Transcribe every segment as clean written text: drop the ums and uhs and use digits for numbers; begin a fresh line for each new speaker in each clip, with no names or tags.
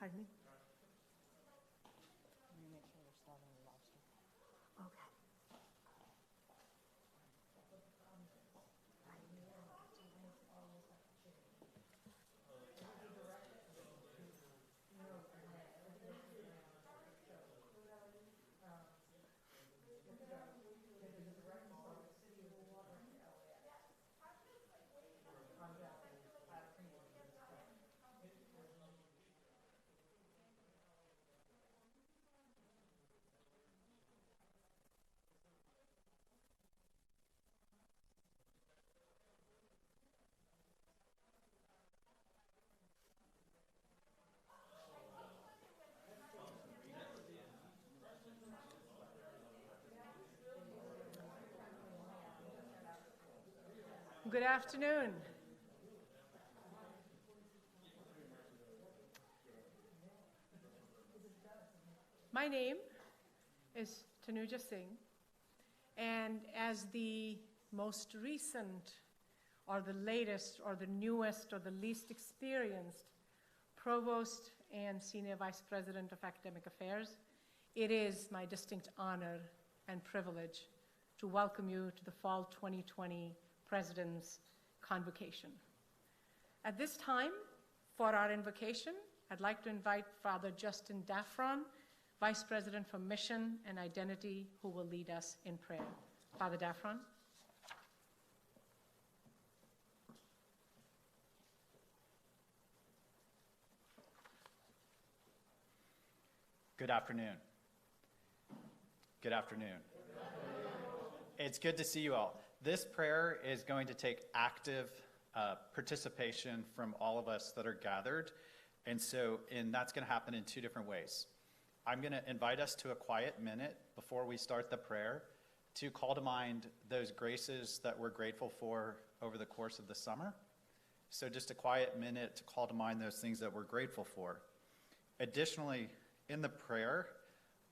Pardon me?
Let me make sure they're starting the lobster.
Okay. Good afternoon. My name is Tanuja Singh, and as the most recent or the latest or the newest or the least experienced Provost and Senior Vice President of Academic Affairs, it is my distinct honor and privilege to welcome you to the Fall 2020 President's Convocation. At this time, for our invocation, I'd like to invite Father Justin Daffron, Vice President for Mission and Identity, who will lead us in prayer. Father Daffron.
Good afternoon. Good afternoon. It's good to see you all. This prayer is going to take active participation from all of us that are gathered. And that's going to happen in two different ways. I'm going to invite us to a quiet minute before we start the prayer to call to mind those graces that we're grateful for over the course of the summer. So just a quiet minute to call to mind those things that we're grateful for. Additionally, in the prayer,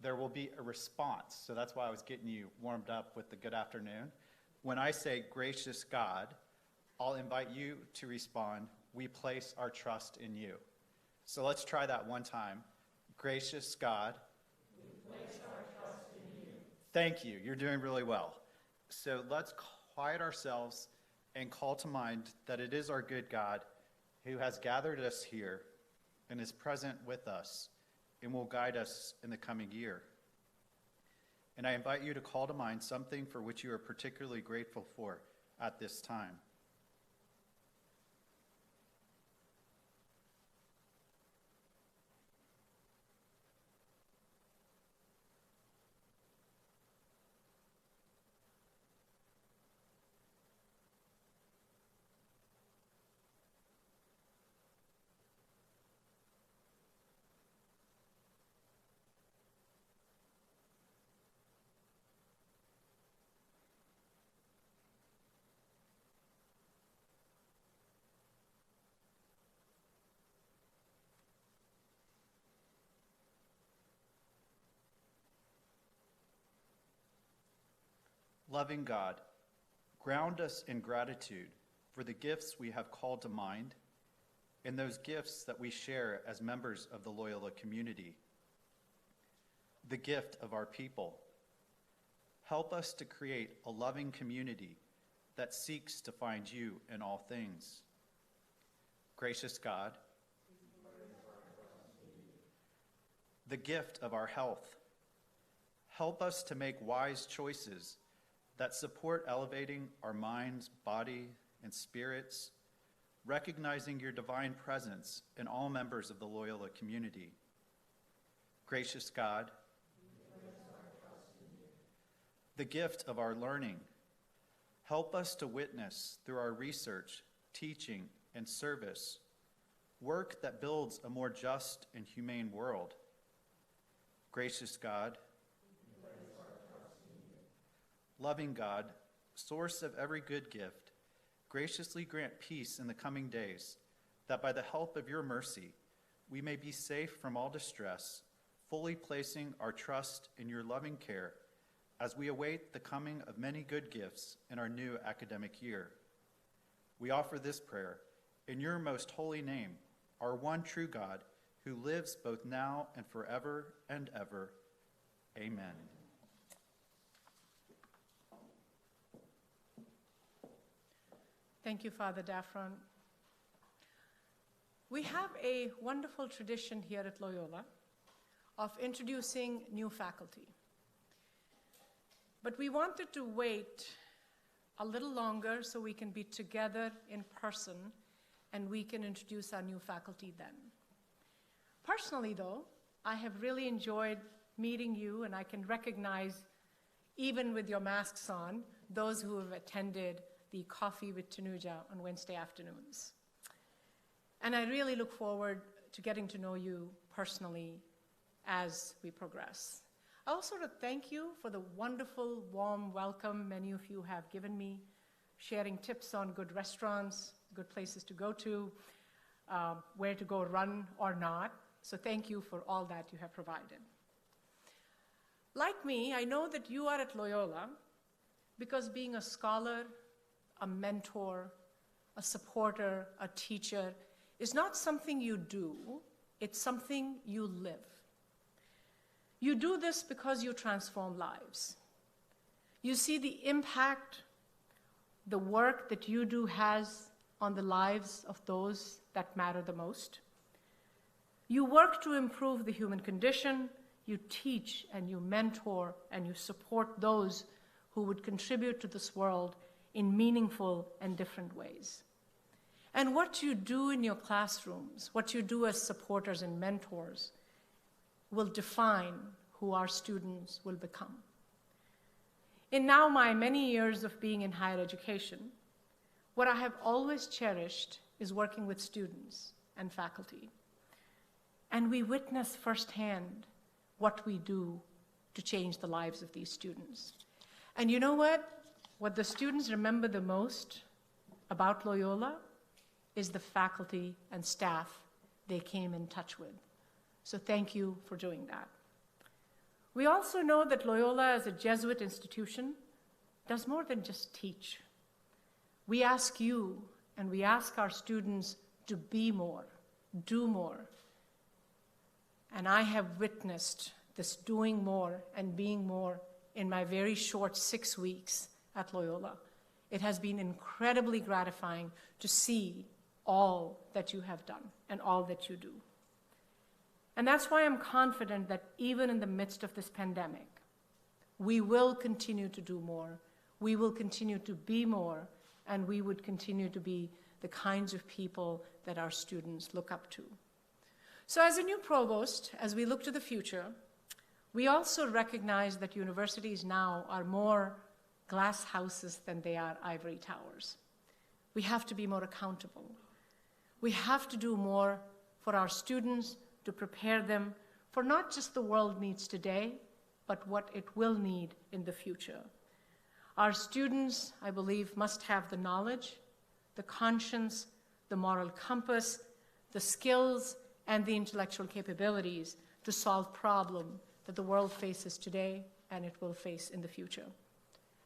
there will be a response. So that's why I was getting you warmed up with the good afternoon. When I say, gracious God, I'll invite you to respond, we place our trust in you. So let's try that one time. Gracious God, we place our trust in you. Thank you. You're doing really well. So let's quiet ourselves and call to mind that it is our good God who has gathered us here and is present with us and will guide us in the coming year. And I invite you to call to mind something for which you are particularly grateful for at this time. Loving God, ground us in gratitude for the gifts we have called to mind and those gifts that we share as members of the Loyola community. The gift of our people. Help us to create a loving community that seeks to find you in all things. Gracious God, the gift of our health. Help us to make wise choices that support elevating our minds, body, and spirits, recognizing your divine presence in all members of the Loyola community. Gracious God, the gift of our learning. Help us to witness through our research, teaching, and service, work that builds a more just and humane world. Gracious God, loving God, source of every good gift, graciously grant peace in the coming days, that by the help of your mercy, we may be safe from all distress, fully placing our trust in your loving care as we await the coming of many good gifts in our new academic year. We offer this prayer in your most holy name, our one true God, who lives both now and forever and ever. Amen.
Thank you, Father Daffron. We have a wonderful tradition here at Loyola of introducing new faculty. But we wanted to wait a little longer so we can be together in person and we can introduce our new faculty then. Personally, though, I have really enjoyed meeting you, and I can recognize, even with your masks on, those who have attended the Coffee with Tanuja on Wednesday afternoons. And I really look forward to getting to know you personally as we progress. I also want to thank you for the wonderful, warm welcome many of you have given me, sharing tips on good restaurants, good places to go to, where to go run or not. So thank you for all that you have provided. Like me, I know that you are at Loyola because being a scholar, a mentor, a supporter, a teacher is not something you do, it's something you live. You do this because you transform lives. You see the impact the work that you do has on the lives of those that matter the most. You work to improve the human condition, you teach and you mentor and you support those who would contribute to this world in meaningful and different ways. And what you do in your classrooms, what you do as supporters and mentors, will define who our students will become. In now my many years of being in higher education, what I have always cherished is working with students and faculty. And we witness firsthand what we do to change the lives of these students. And you know what? What the students remember the most about Loyola is the faculty and staff they came in touch with. So thank you for doing that. We also know that Loyola, as a Jesuit institution, does more than just teach. We ask you and we ask our students to be more, do more. And I have witnessed this doing more and being more in my very short 6 weeks at Loyola. It has been incredibly gratifying to see all that you have done and all that you do. And that's why I'm confident that even in the midst of this pandemic, we will continue to do more, we will continue to be more, and we would continue to be the kinds of people that our students look up to. So as a new provost, as we look to the future, we also recognize that universities now are more glass houses than they are ivory towers. We have to be more accountable. We have to do more for our students to prepare them for not just the world needs today, but what it will need in the future. Our students, I believe, must have the knowledge, the conscience, the moral compass, the skills, and the intellectual capabilities to solve problems that the world faces today and it will face in the future.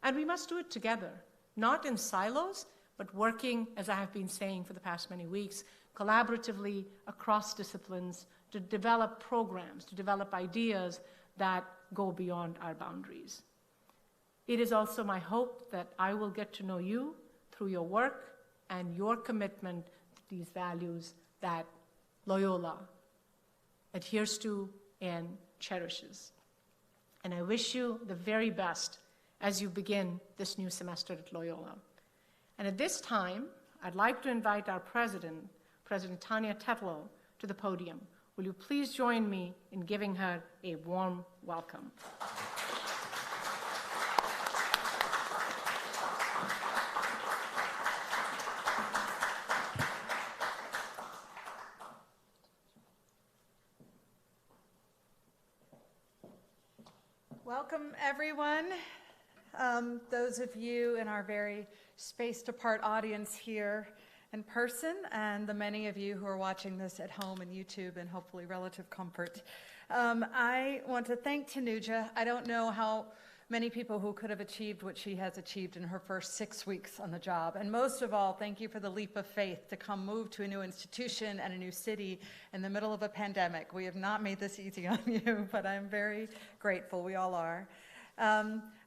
And we must do it together, not in silos, but working, as I have been saying for the past many weeks, collaboratively across disciplines to develop programs, to develop ideas that go beyond our boundaries. It is also my hope that I will get to know you through your work and your commitment to these values that Loyola adheres to and cherishes. And I wish you the very best as you begin this new semester at Loyola. And at this time, I'd like to invite our president, President Tanya Tetlow, to the podium. Will you please join me in giving her a warm welcome?
Welcome, everyone. Those of you in our very spaced apart audience here in person, and the many of you who are watching this at home and YouTube in hopefully relative comfort. I want to thank Tanuja. I don't know how many people who could have achieved what she has achieved in her first 6 weeks on the job. And most of all, thank you for the leap of faith to come move to a new institution and a new city in the middle of a pandemic. We have not made this easy on you, but I'm very grateful. We all are.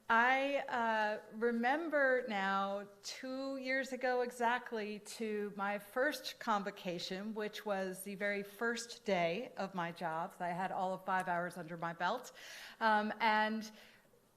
I remember now 2 years ago exactly to my first convocation, which was the very first day of my job. I had all of 5 hours under my belt. And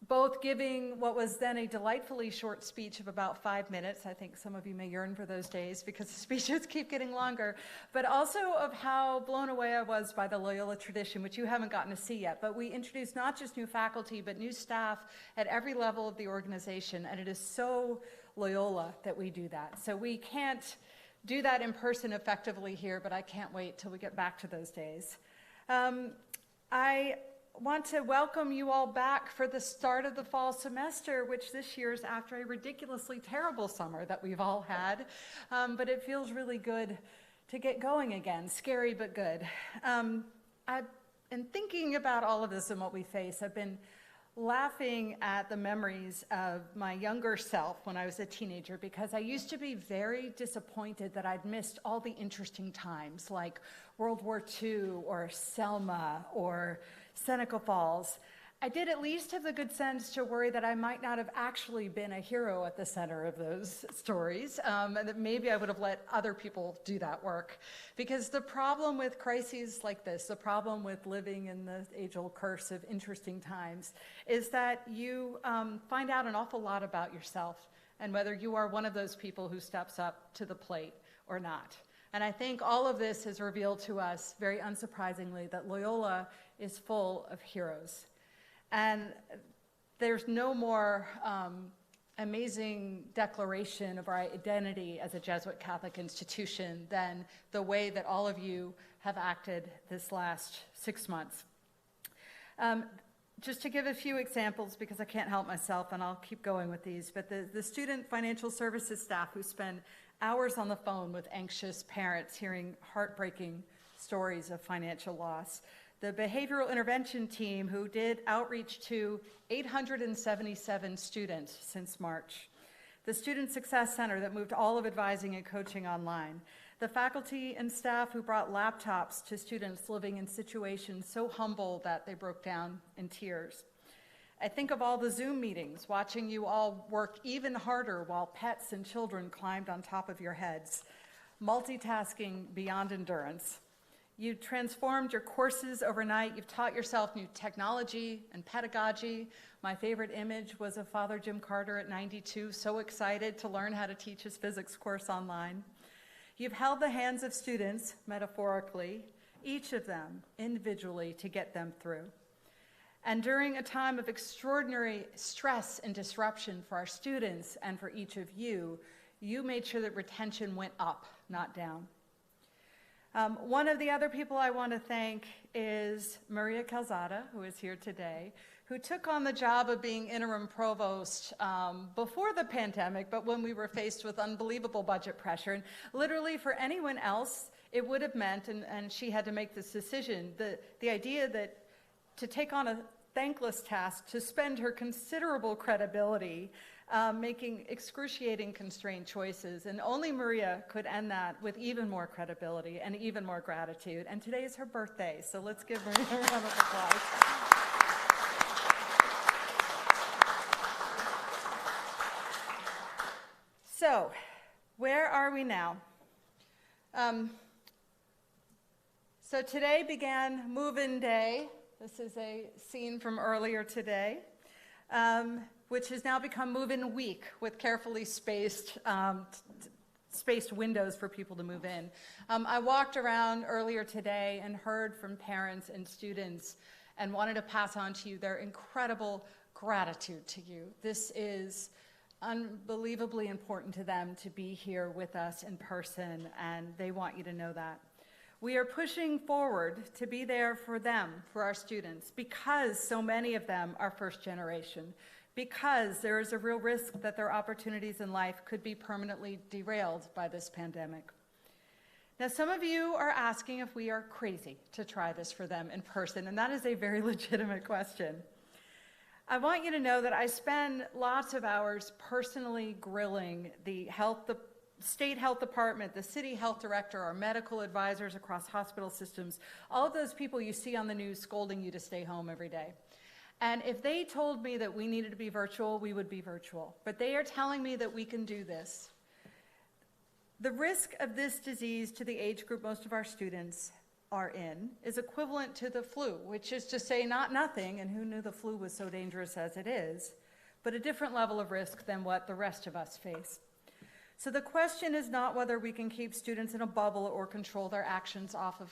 both giving what was then a delightfully short speech of about 5 minutes. I think some of you may yearn for those days because the speeches keep getting longer, but also of how blown away I was by the Loyola tradition, which you haven't gotten to see yet. But we introduced not just new faculty, but new staff at every level of the organization, and it is so Loyola that we do that. So we can't do that in person effectively here, but I can't wait till we get back to those days. I want to welcome you all back for the start of the fall semester, which this year is after a ridiculously terrible summer that we've all had. But it feels really good to get going again, scary but good. In thinking about all of this and what we face, I've been laughing at the memories of my younger self when I was a teenager, because I used to be very disappointed that I'd missed all the interesting times like World War II or Selma or Seneca Falls. I did at least have the good sense to worry that I might not have actually been a hero at the center of those stories, and that maybe I would have let other people do that work. Because the problem with crises like this, the problem with living in the age-old curse of interesting times, is that you find out an awful lot about yourself and whether you are one of those people who steps up to the plate or not. And I think all of this has revealed to us, very unsurprisingly, that Loyola is full of heroes. And there's no more amazing declaration of our identity as a Jesuit Catholic institution than the way that all of you have acted this last 6 months. Just to give a few examples, because I can't help myself, and I'll keep going with these, but the student financial services staff who spend hours on the phone with anxious parents hearing heartbreaking stories of financial loss. The behavioral intervention team who did outreach to 877 students since March. The Student Success Center that moved all of advising and coaching online. The faculty and staff who brought laptops to students living in situations so humble that they broke down in tears. I think of all the Zoom meetings, watching you all work even harder while pets and children climbed on top of your heads, multitasking beyond endurance. You transformed your courses overnight. You've taught yourself new technology and pedagogy. My favorite image was of Father Jim Carter at 92, so excited to learn how to teach his physics course online. You've held the hands of students, metaphorically, each of them individually, to get them through. And during a time of extraordinary stress and disruption for our students and for each of you, you made sure that retention went up, not down. One of the other people I want to thank is Maria Calzada, who is here today, who took on the job of being interim provost before the pandemic, but when we were faced with unbelievable budget pressure. And literally for anyone else, it would have meant, and she had to make this decision, the idea that to take on a thankless task, to spend her considerable credibility making excruciating constrained choices. And only Maria could end that with even more credibility and even more gratitude. And today is her birthday, so let's give Maria a round of applause. So, where are we now? So today began Move-In Day. This is a scene from earlier today, which has now become Move-In Week with carefully spaced windows for people to move in. I walked around earlier today and heard from parents and students and wanted to pass on to you their incredible gratitude to you. This is unbelievably important to them to be here with us in person, and they want you to know that. We are pushing forward to be there for them, for our students, because so many of them are first generation, because there is a real risk that their opportunities in life could be permanently derailed by this pandemic. Now, some of you are asking if we are crazy to try this for them in person, and that is a very legitimate question. I want you to know that I spend lots of hours personally grilling the state health department, the city health director, our medical advisors across hospital systems, all of those people you see on the news scolding you to stay home every day. And if they told me that we needed to be virtual, we would be virtual. But they are telling me that we can do this. The risk of this disease to the age group most of our students are in is equivalent to the flu, which is to say not nothing, and who knew the flu was so dangerous as it is, but a different level of risk than what the rest of us face. So the question is not whether we can keep students in a bubble or control their actions off of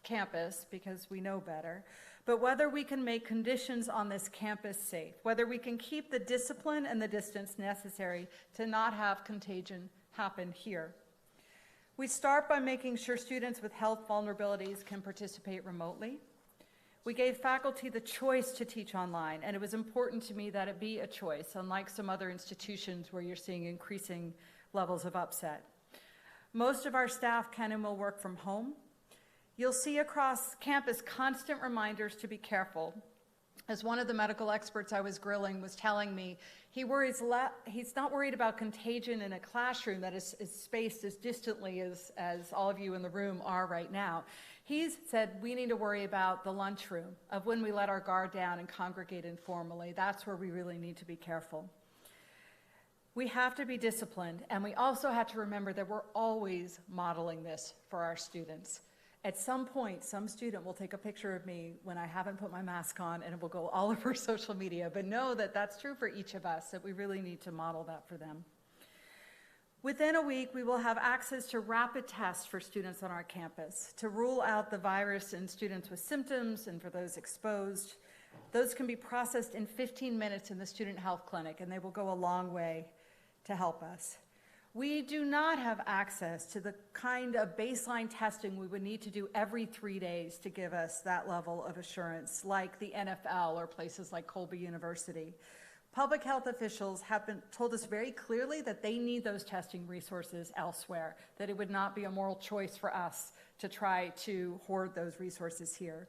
campus, because we know better, but whether we can make conditions on this campus safe, whether we can keep the discipline and the distance necessary to not have contagion happen here. We start by making sure students with health vulnerabilities can participate remotely. We gave faculty the choice to teach online, and it was important to me that it be a choice, unlike some other institutions where you're seeing increasing levels of upset. Most of our staff can and will work from home. You'll see across campus constant reminders to be careful. As one of the medical experts I was grilling was telling me, he's not worried about contagion in a classroom that is spaced as distantly as all of you in the room are right now. He's said we need to worry about the lunchroom, of when we let our guard down and congregate informally. That's where we really need to be careful. We have to be disciplined, and we also have to remember that we're always modeling this for our students. At some point, some student will take a picture of me when I haven't put my mask on, and it will go all over social media. But know that that's true for each of us, that we really need to model that for them. Within a week, we will have access to rapid tests for students on our campus to rule out the virus in students with symptoms and for those exposed. Those can be processed in 15 minutes in the student health clinic, and they will go a long way to help us. We do not have access to the kind of baseline testing we would need to do every 3 days to give us that level of assurance, like the NFL or places like Colby University. Public health officials have told us very clearly that they need those testing resources elsewhere, that it would not be a moral choice for us to try to hoard those resources here.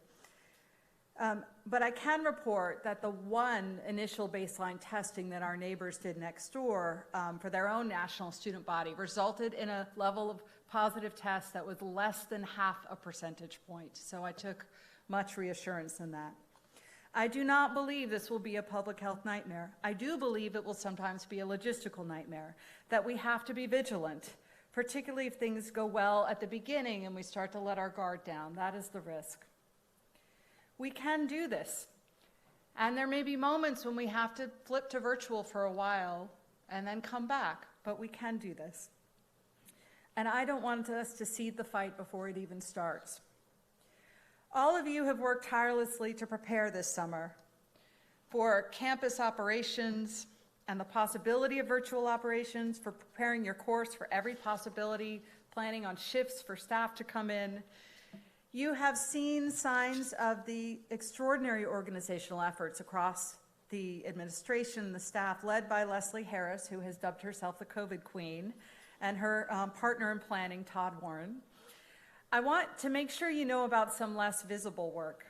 But I can report that the one initial baseline testing that our neighbors did next door for their own national student body resulted in a level of positive tests that was less than 0.5 percentage point. So I took much reassurance in that. I do not believe this will be a public health nightmare. I do believe it will sometimes be a logistical nightmare, that we have to be vigilant, particularly if things go well at the beginning and we start to let our guard down. That is the risk. We can do this. And there may be moments when we have to flip to virtual for a while and then come back, but we can do this. And I don't want us to cede the fight before it even starts. All of you have worked tirelessly to prepare this summer for campus operations and the possibility of virtual operations, for preparing your course for every possibility, planning on shifts for staff to come in. You have seen signs of the extraordinary organizational efforts across the administration, the staff, led by Leslie Harris, who has dubbed herself the COVID Queen, and her partner in planning, Todd Warren. I want to make sure you know about some less visible work.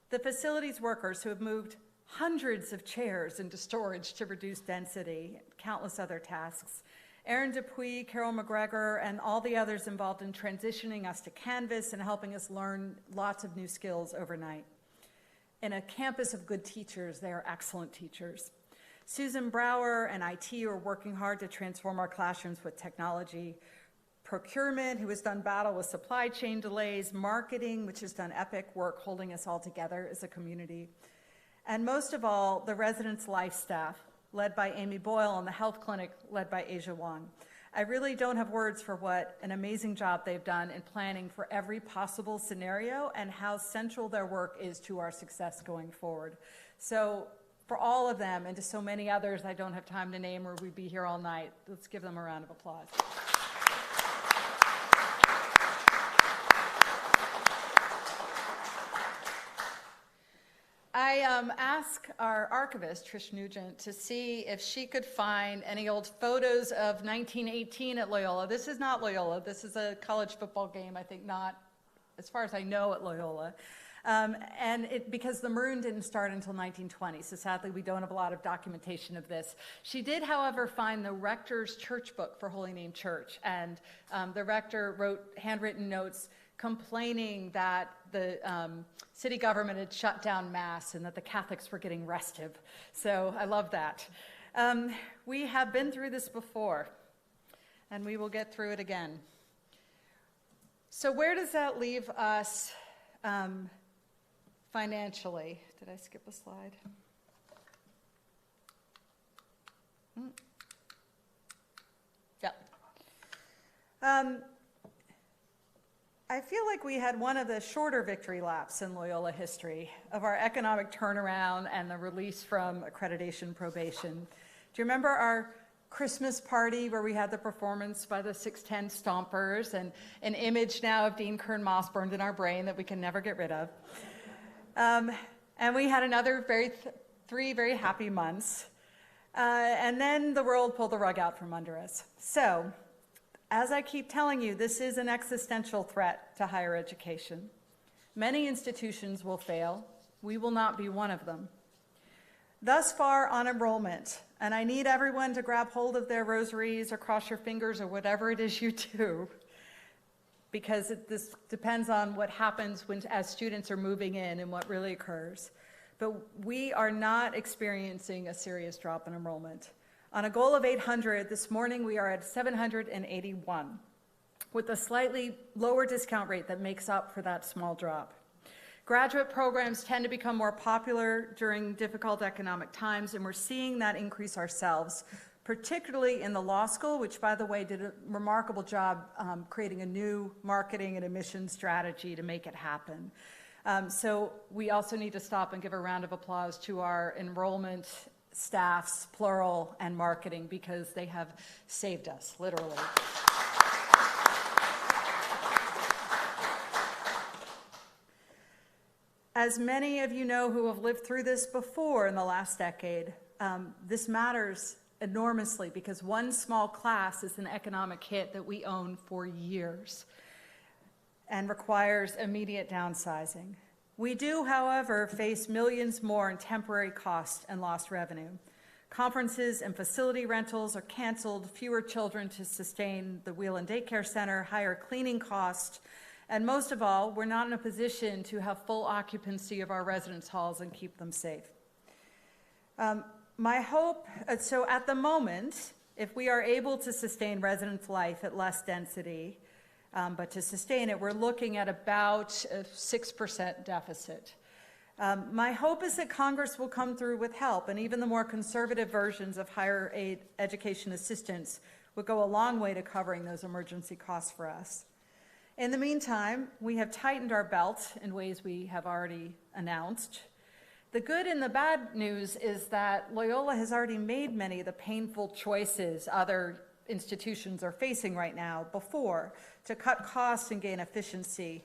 The facilities workers who have moved hundreds of chairs into storage to reduce density, countless other tasks. Erin Dupuy, Carol McGregor, and all the others involved in transitioning us to Canvas and helping us learn lots of new skills overnight. In a campus of good teachers, they are excellent teachers. Susan Brower and IT are working hard to transform our classrooms with technology. Procurement, who has done battle with supply chain delays. Marketing, which has done epic work holding us all together as a community. And most of all, the residence life staff, led by Amy Boyle, and the health clinic, led by Asia Wong. I really don't have words for what an amazing job they've done in planning for every possible scenario and how central their work is to our success going forward. So for all of them and to so many others I don't have time to name or we'd be here all night, let's give them a round of applause. I asked our archivist, Trish Nugent, to see if she could find any old photos of 1918 at Loyola. This is not Loyola. This is a college football game, I think not, as far as I know, at Loyola. Because the Maroon didn't start until 1920, so sadly we don't have a lot of documentation of this. She did, however, find the rector's church book for Holy Name Church, and the rector wrote handwritten notes complaining that the city government had shut down Mass and that the Catholics were getting restive. So I love that. We have been through this before, and we will get through it again. So where does that leave us financially? Did I skip a slide? Yeah. I feel like we had one of the shorter victory laps in Loyola history of our economic turnaround and the release from accreditation probation. Do you remember our Christmas party where we had the performance by the 610 Stompers and an image now of Dean Kern Moss burned in our brain that we can never get rid of? And we had another three very happy months. And then the world pulled the rug out from under us. So, as I keep telling you, this is an existential threat to higher education. Many institutions will fail. We will not be one of them. Thus far on enrollment, and I need everyone to grab hold of their rosaries or cross your fingers or whatever it is you do, because this depends on what happens as students are moving in and what really occurs. But we are not experiencing a serious drop in enrollment. On a goal of 800, this morning we are at 781, with a slightly lower discount rate that makes up for that small drop. Graduate programs tend to become more popular during difficult economic times, and we're seeing that increase ourselves, particularly in the law school, which, by the way, did a remarkable job creating a new marketing and admissions strategy to make it happen. So we also need to stop and give a round of applause to our enrollment staffs, plural, and marketing, because they have saved us, literally. As many of you know who have lived through this before in the last decade, this matters enormously because one small class is an economic hit that we own for years and requires immediate downsizing. We do, however, face millions more in temporary cost and lost revenue. Conferences and facility rentals are canceled, fewer children to sustain the Wheel and Daycare Center, higher cleaning costs, and most of all, we're not in a position to have full occupancy of our residence halls and keep them safe. My hope, so at the moment, if we are able to sustain residence life at less density, but to sustain it, we're looking at about a 6% deficit. My hope is that Congress will come through with help, and even the more conservative versions of higher education assistance would go a long way to covering those emergency costs for us. In the meantime, we have tightened our belt in ways we have already announced. The good and the bad news is that Loyola has already made many of the painful choices other institutions are facing right now before to cut costs and gain efficiency.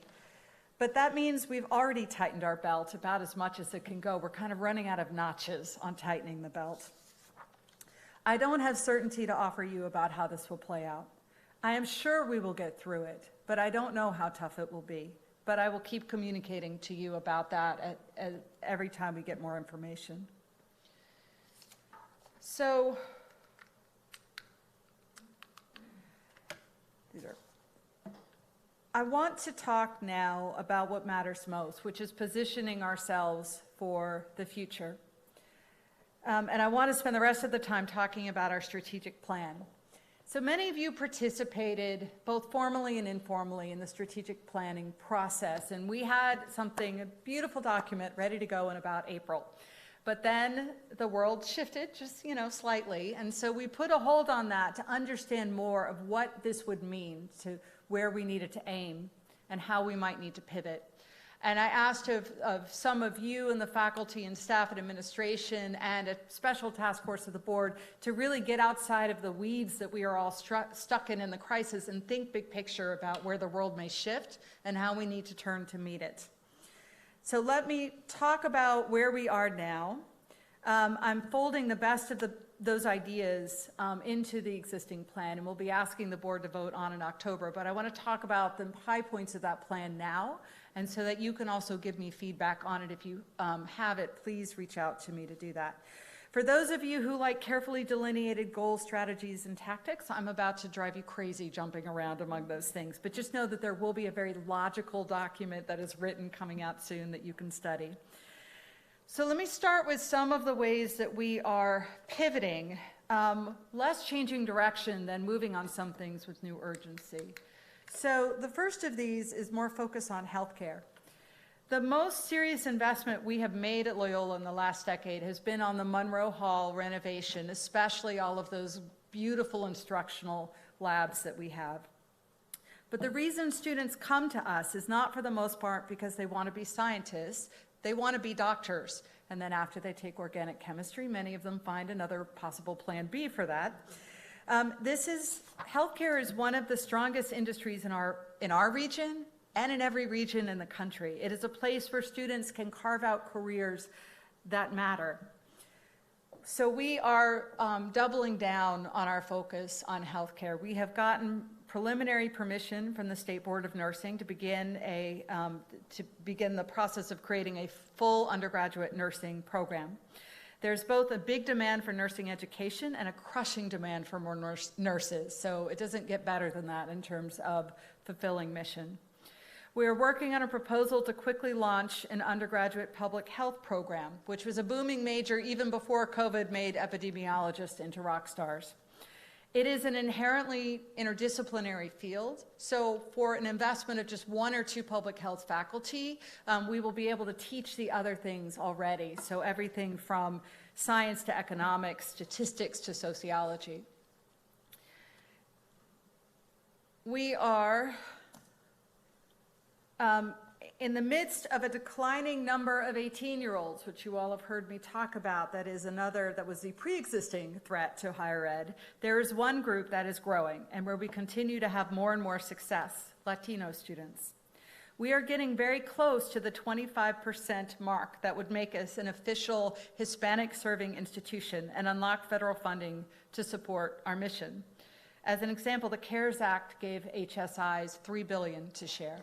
But that means we've already tightened our belt about as much as it can go. We're kind of running out of notches on tightening the belt. I don't have certainty to offer you about how this will play out. I am sure we will get through it, but I don't know how tough it will be. But I will keep communicating to you about that every time we get more information. So, I want to talk now about what matters most, which is positioning ourselves for the future. And I want to spend the rest of the time talking about our strategic plan. So many of you participated, both formally and informally, in the strategic planning process, and we had a beautiful document ready to go in about April. But then the world shifted just, slightly, and so we put a hold on that to understand more of what this would mean to where we needed to aim and how we might need to pivot. And I asked of some of you in the faculty and staff and administration and a special task force of the board to really get outside of the weeds that we are all stuck in the crisis and think big picture about where the world may shift and how we need to turn to meet it. So let me talk about where we are now. I'm folding the best of the those ideas into the existing plan, and we'll be asking the board to vote on in October. But I want to talk about the high points of that plan now, and so that you can also give me feedback on it. If you have it, please reach out to me to do that. For those of you who like carefully delineated goals, strategies, and tactics, I'm about to drive you crazy jumping around among those things. But just know that there will be a very logical document that is written coming out soon that you can study. So let me start with some of the ways that we are pivoting, less changing direction than moving on some things with new urgency. So the first of these is more focus on healthcare. The most serious investment we have made at Loyola in the last decade has been on the Monroe Hall renovation, especially all of those beautiful instructional labs that we have. But the reason students come to us is not for the most part because they want to be scientists. They want to be doctors. And then after they take organic chemistry, many of them find another possible plan B for that. Healthcare is one of the strongest industries in our region and in every region in the country. It is a place where students can carve out careers that matter. So we are doubling down on our focus on healthcare. We have gotten preliminary permission from the State Board of Nursing to begin the process of creating a full undergraduate nursing program. There's both a big demand for nursing education and a crushing demand for more nurses. So it doesn't get better than that in terms of fulfilling mission. We are working on a proposal to quickly launch an undergraduate public health program, which was a booming major even before COVID made epidemiologists into rock stars. It is an inherently interdisciplinary field, so for an investment of just 1 or 2 public health faculty, we will be able to teach the other things already, so everything from science to economics, statistics to sociology. We are in the midst of a declining number of 18-year-olds, which you all have heard me talk about. That was the pre-existing threat to higher ed. There is one group that is growing and where we continue to have more and more success, Latino students. We are getting very close to the 25% mark that would make us an official Hispanic-serving institution and unlock federal funding to support our mission. As an example, the CARES Act gave HSIs $3 billion to share.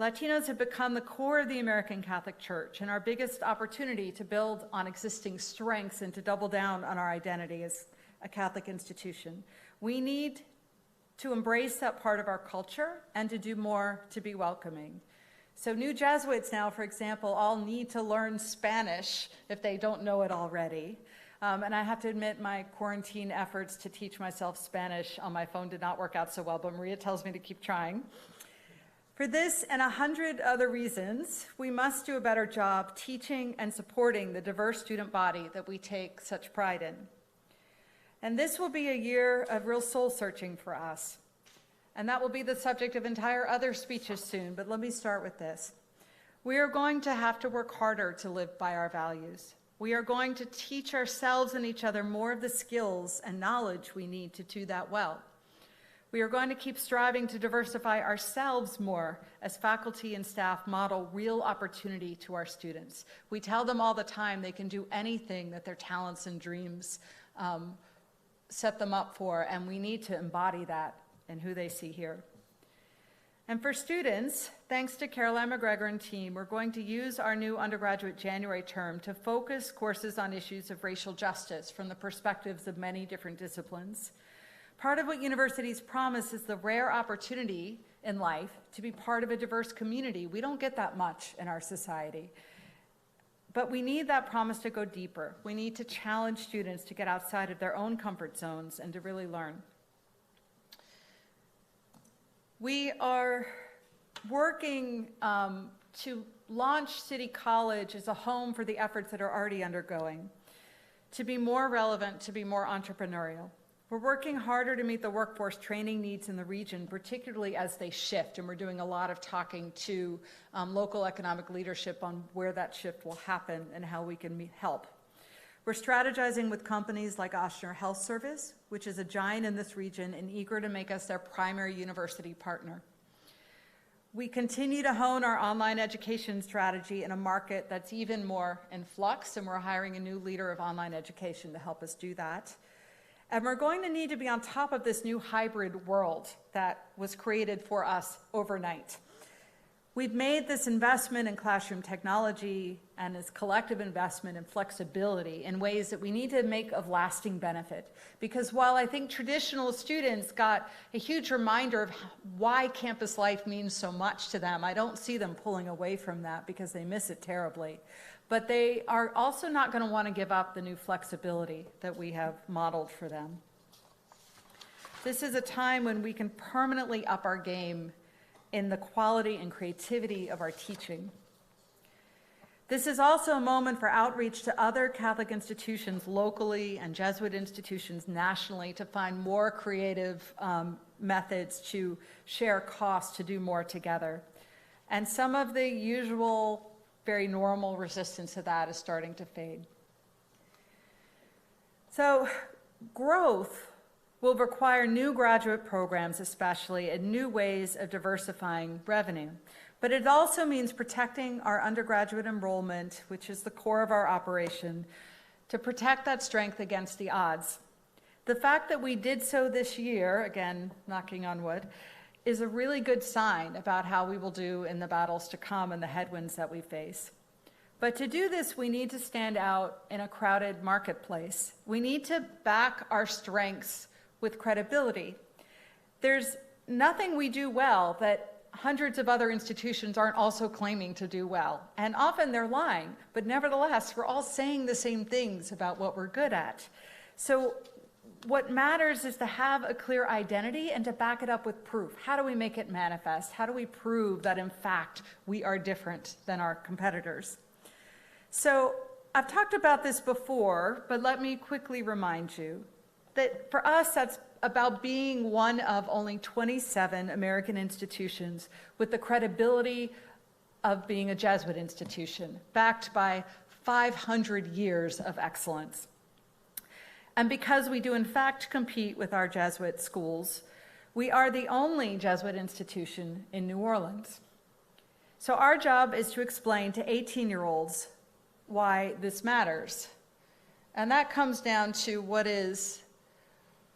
Latinos have become the core of the American Catholic Church, and our biggest opportunity to build on existing strengths and to double down on our identity as a Catholic institution. We need to embrace that part of our culture and to do more to be welcoming. So new Jesuits now, for example, all need to learn Spanish if they don't know it already. And I have to admit, my quarantine efforts to teach myself Spanish on my phone did not work out so well, but Maria tells me to keep trying. For this and 100 other reasons, we must do a better job teaching and supporting the diverse student body that we take such pride in. And this will be a year of real soul searching for us. And that will be the subject of entire other speeches soon, but let me start with this. We are going to have to work harder to live by our values. We are going to teach ourselves and each other more of the skills and knowledge we need to do that well. We are going to keep striving to diversify ourselves more as faculty and staff model real opportunity to our students. We tell them all the time they can do anything that their talents and dreams set them up for, and we need to embody that in who they see here. And for students, thanks to Caroline McGregor and team, we're going to use our new undergraduate January term to focus courses on issues of racial justice from the perspectives of many different disciplines. Part of what universities promise is the rare opportunity in life to be part of a diverse community. We don't get that much in our society. But we need that promise to go deeper. We need to challenge students to get outside of their own comfort zones and to really learn. We are working to launch City College as a home for the efforts that are already undergoing, to be more relevant, to be more entrepreneurial. We're working harder to meet the workforce training needs in the region, particularly as they shift, and we're doing a lot of talking to local economic leadership on where that shift will happen and how we can help. We're strategizing with companies like Ochsner Health Service, which is a giant in this region and eager to make us their primary university partner. We continue to hone our online education strategy in a market that's even more in flux, and we're hiring a new leader of online education to help us do that. And we're going to need to be on top of this new hybrid world that was created for us overnight. We've made this investment in classroom technology and this collective investment in flexibility in ways that we need to make of lasting benefit. Because while I think traditional students got a huge reminder of why campus life means so much to them, I don't see them pulling away from that because they miss it terribly. But they are also not going to want to give up the new flexibility that we have modeled for them. This is a time when we can permanently up our game in the quality and creativity of our teaching. This is also a moment for outreach to other Catholic institutions locally and Jesuit institutions nationally to find more creative methods to share costs, to do more together. And some of the usual, very normal resistance to that is starting to fade. So growth will require new graduate programs especially, and new ways of diversifying revenue. But it also means protecting our undergraduate enrollment, which is the core of our operation, to protect that strength against the odds. The fact that we did so this year, again, knocking on wood, is a really good sign about how we will do in the battles to come and the headwinds that we face. But to do this, we need to stand out in a crowded marketplace. We need to back our strengths with credibility. There's nothing we do well that hundreds of other institutions aren't also claiming to do well. And often they're lying, but nevertheless, we're all saying the same things about what we're good at. So what matters is to have a clear identity and to back it up with proof. How do we make it manifest? How do we prove that, in fact, we are different than our competitors? So I've talked about this before, but let me quickly remind you that for us, that's about being one of only 27 American institutions with the credibility of being a Jesuit institution, backed by 500 years of excellence. And because we do in fact compete with our Jesuit schools, we are the only Jesuit institution in New Orleans. So our job is to explain to 18-year-olds why this matters. And that comes down to what is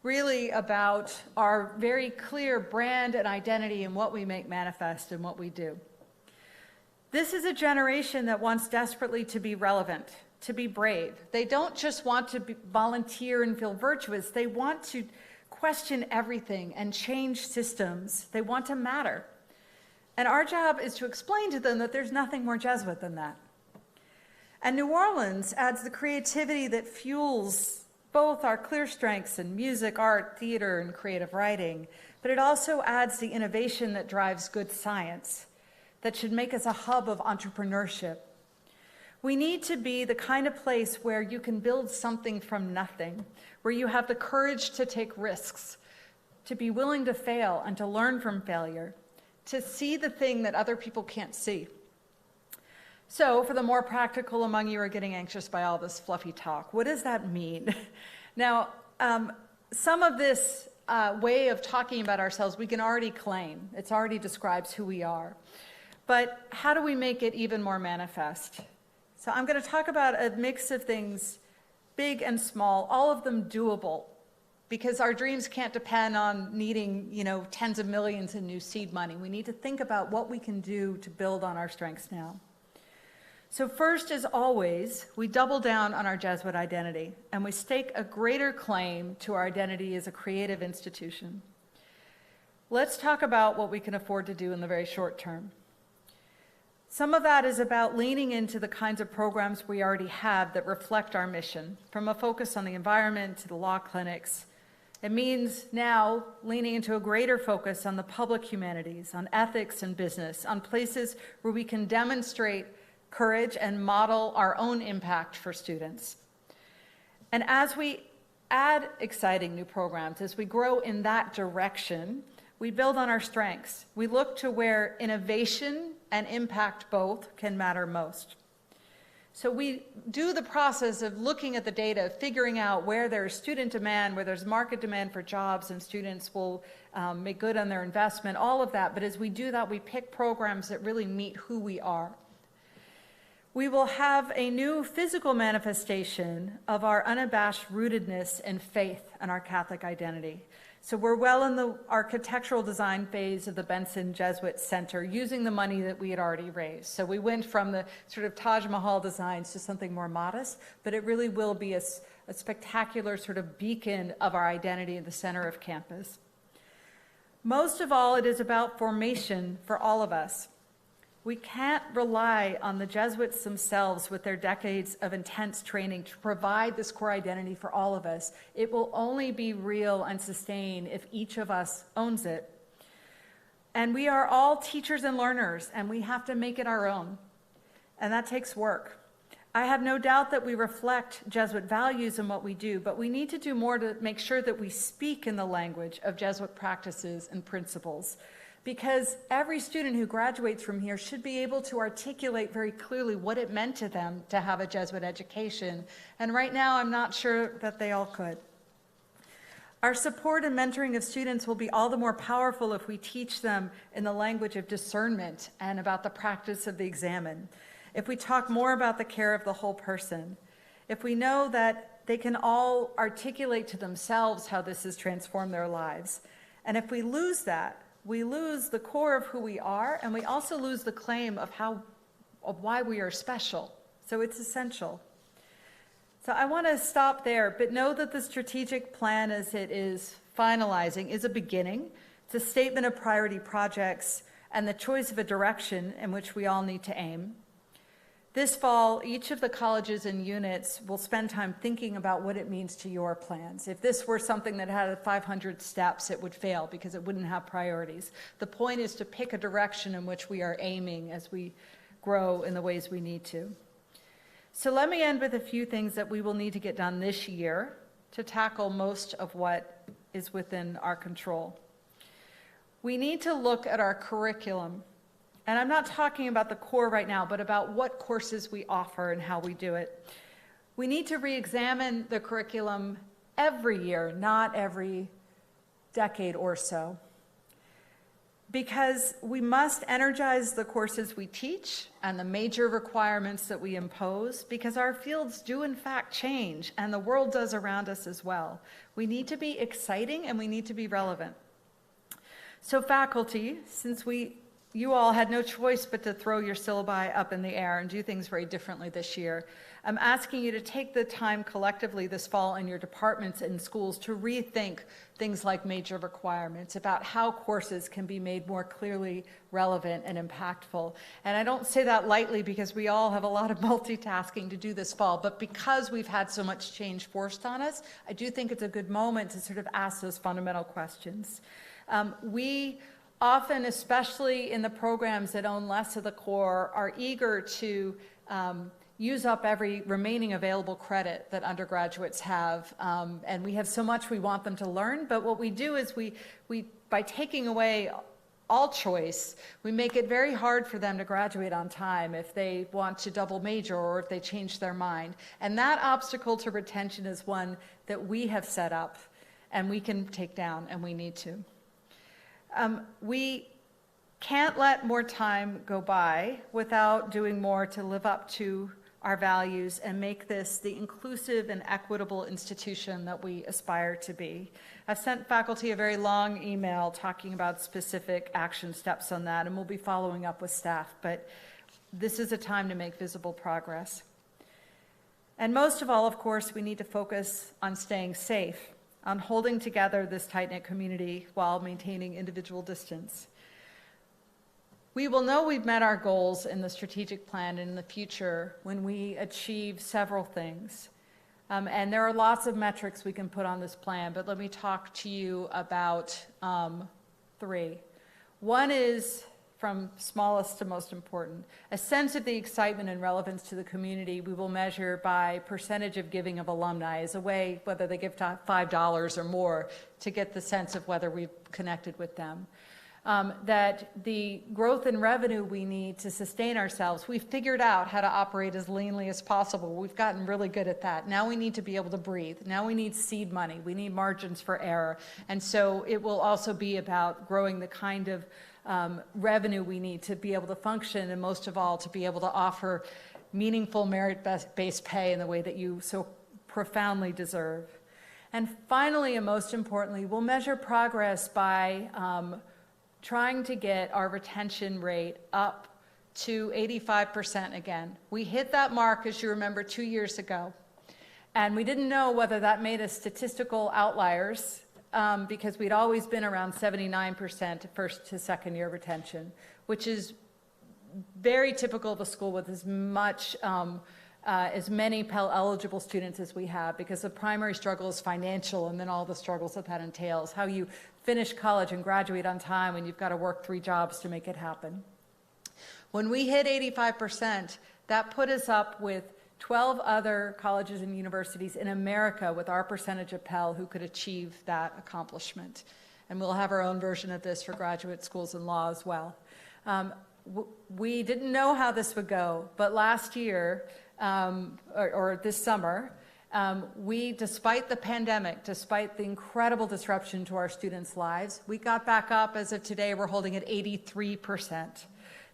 really about our very clear brand and identity and what we make manifest and what we do. This is a generation that wants desperately to be relevant, to be brave. They don't just want to volunteer and feel virtuous. They want to question everything and change systems. They want to matter. And our job is to explain to them that there's nothing more Jesuit than that. And New Orleans adds the creativity that fuels both our clear strengths in music, art, theater, and creative writing, but it also adds the innovation that drives good science, that should make us a hub of entrepreneurship. We need to be the kind of place where you can build something from nothing, where you have the courage to take risks, to be willing to fail and to learn from failure, to see the thing that other people can't see. So for the more practical among you who are getting anxious by all this fluffy talk, what does that mean? Now, some of this way of talking about ourselves we can already claim. It already describes who we are. But how do we make it even more manifest? So I'm going to talk about a mix of things, big and small, all of them doable, because our dreams can't depend on needing, tens of millions in new seed money. We need to think about what we can do to build on our strengths now. So first, as always, we double down on our Jesuit identity, and we stake a greater claim to our identity as a creative institution. Let's talk about what we can afford to do in the very short term. Some of that is about leaning into the kinds of programs we already have that reflect our mission, from a focus on the environment to the law clinics. It means now leaning into a greater focus on the public humanities, on ethics and business, on places where we can demonstrate courage and model our own impact for students. And as we add exciting new programs, as we grow in that direction, we build on our strengths. We look to where innovation and impact both can matter most. So we do the process of looking at the data, figuring out where there's student demand, where there's market demand for jobs, and students will make good on their investment, all of that. But as we do that, we pick programs that really meet who we are. We will have a new physical manifestation of our unabashed rootedness in faith and our Catholic identity. So we're well in the architectural design phase of the Benson Jesuit Center, using the money that we had already raised. So we went from the sort of Taj Mahal designs to something more modest, but it really will be a spectacular sort of beacon of our identity in the center of campus. Most of all, it is about formation for all of us. We can't rely on the Jesuits themselves with their decades of intense training to provide this core identity for all of us. It will only be real and sustained if each of us owns it. And we are all teachers and learners, and we have to make it our own. And that takes work. I have no doubt that we reflect Jesuit values in what we do, but we need to do more to make sure that we speak in the language of Jesuit practices and principles. Because every student who graduates from here should be able to articulate very clearly what it meant to them to have a Jesuit education. And right now, I'm not sure that they all could. Our support and mentoring of students will be all the more powerful if we teach them in the language of discernment and about the practice of the examen. If we talk more about the care of the whole person. If we know that they can all articulate to themselves how this has transformed their lives. And if we lose that, we lose the core of who we are, and we also lose the claim of why we are special. So it's essential. So I want to stop there, but know that the strategic plan as it is finalizing is a beginning. It's a statement of priority projects and the choice of a direction in which we all need to aim. This fall, each of the colleges and units will spend time thinking about what it means to your plans. If this were something that had 500 steps, it would fail because it wouldn't have priorities. The point is to pick a direction in which we are aiming as we grow in the ways we need to. So let me end with a few things that we will need to get done this year to tackle most of what is within our control. We need to look at our curriculum. And I'm not talking about the core right now, but about what courses we offer and how we do it. We need to re-examine the curriculum every year, not every decade or so. Because we must energize the courses we teach and the major requirements that we impose, because our fields do in fact change, and the world does around us as well. We need to be exciting and we need to be relevant. So faculty, since you all had no choice but to throw your syllabi up in the air and do things very differently this year, I'm asking you to take the time collectively this fall in your departments and schools to rethink things like major requirements, about how courses can be made more clearly relevant and impactful. And I don't say that lightly because we all have a lot of multitasking to do this fall, but because we've had so much change forced on us, I do think it's a good moment to sort of ask those fundamental questions. We often, especially in the programs that own less of the core, are eager to use up every remaining available credit that undergraduates have. And we have so much we want them to learn, but what we do is we by taking away all choice, we make it very hard for them to graduate on time if they want to double major or if they change their mind. And that obstacle to retention is one that we have set up and we can take down, and we need to. We can't let more time go by without doing more to live up to our values and make this the inclusive and equitable institution that we aspire to be. I've sent faculty a very long email talking about specific action steps on that, and we'll be following up with staff, but this is a time to make visible progress. And most of all, of course, we need to focus on staying safe, on holding together this tight-knit community while maintaining individual distance. We will know we've met our goals in the strategic plan in the future when we achieve several things. And there are lots of metrics we can put on this plan, but let me talk to you about 3. One is, from smallest to most important, a sense of the excitement and relevance to the community we will measure by percentage of giving of alumni as a way, whether they give $5 or more, to get the sense of whether we've connected with them. that the growth in revenue we need to sustain ourselves, we've figured out how to operate as leanly as possible. We've gotten really good at that. Now we need to be able to breathe. Now we need seed money. We need margins for error. And so it will also be about growing the kind of revenue we need to be able to function, and most of all, to be able to offer meaningful merit-based pay in the way that you so profoundly deserve. And finally, and most importantly, we'll measure progress by trying to get our retention rate up to 85% again. We hit that mark, as you remember, 2 years ago. And we didn't know whether that made us statistical outliers because we'd always been around 79% first to second year retention, which is very typical of a school with as many Pell eligible students as we have, because the primary struggle is financial, and then all the struggles that entails, how you finish college and graduate on time when you've got to work 3 jobs to make it happen. When we hit 85%, that put us up with 12 other colleges and universities in America with our percentage of Pell who could achieve that accomplishment. And we'll have our own version of this for graduate schools and law as well. We didn't know how this would go, but last year, or this summer, we, despite the pandemic, despite the incredible disruption to our students' lives, we got back up. As of today, we're holding at 83%.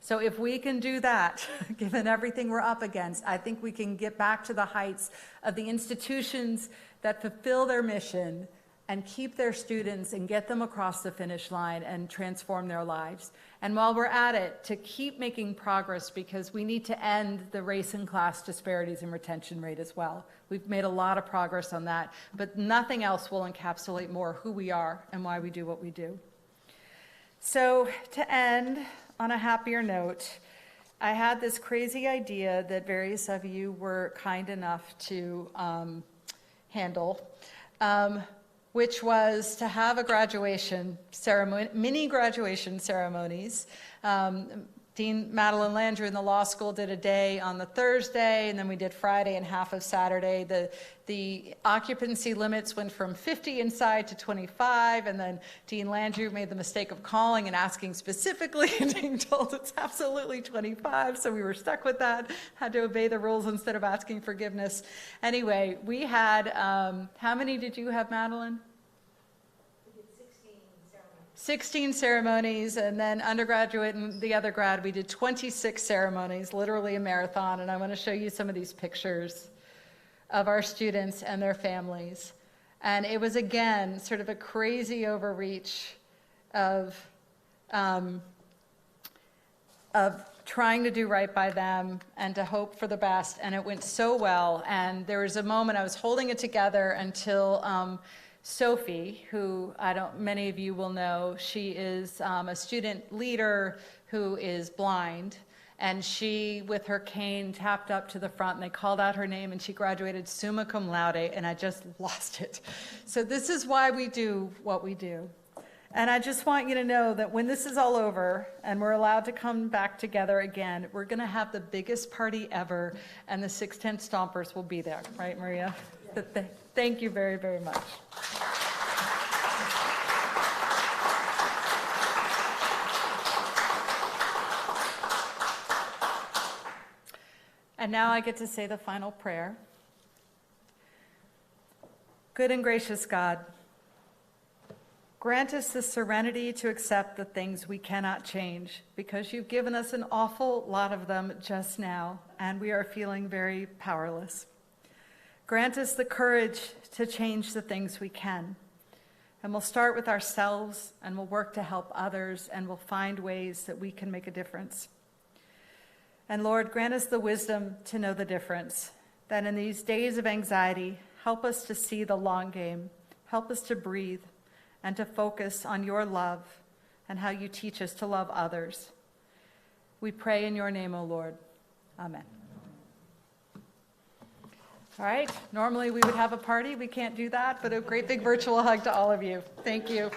So if we can do that, given everything we're up against, I think we can get back to the heights of the institutions that fulfill their mission and keep their students and get them across the finish line and transform their lives. And while we're at it, to keep making progress, because we need to end the race and class disparities in retention rate as well. We've made a lot of progress on that, but nothing else will encapsulate more who we are and why we do what we do. So to end on a happier note, I had this crazy idea that various of you were kind enough to handle, which was to have a graduation ceremony, mini graduation ceremonies. Dean Madeline Landry in the law school did a day on the Thursday, and then we did Friday and half of Saturday. The occupancy limits went from 50 inside to 25, and then Dean Landry made the mistake of calling and asking specifically and being told it's absolutely 25, so we were stuck with that, had to obey the rules instead of asking forgiveness. Anyway, we had, how many did you have, Madeline? 16 ceremonies, and then undergraduate and the other grad, we did 26 ceremonies, literally a marathon, and I want to show you some of these pictures of our students and their families. And it was, again, sort of a crazy overreach of trying to do right by them and to hope for the best, and it went so well. And there was a moment I was holding it together until Sophie, who many of you will know, she is a student leader who is blind, and she, with her cane, tapped up to the front, and they called out her name, and she graduated summa cum laude, and I just lost it. So this is why we do what we do. And I just want you to know that when this is all over and we're allowed to come back together again, we're going to have the biggest party ever, and the 610 Stompers will be there. Right, Maria? Yeah. Thank you very, very much. And now I get to say the final prayer. Good and gracious God, grant us the serenity to accept the things we cannot change, because you've given us an awful lot of them just now, and we are feeling very powerless. Grant us the courage to change the things we can. And we'll start with ourselves, and we'll work to help others, and we'll find ways that we can make a difference. And Lord, grant us the wisdom to know the difference, that in these days of anxiety, help us to see the long game, help us to breathe, and to focus on your love and how you teach us to love others. We pray in your name, O Lord. Amen. All right, normally we would have a party. We can't do that, but a great big virtual hug to all of you. Thank you.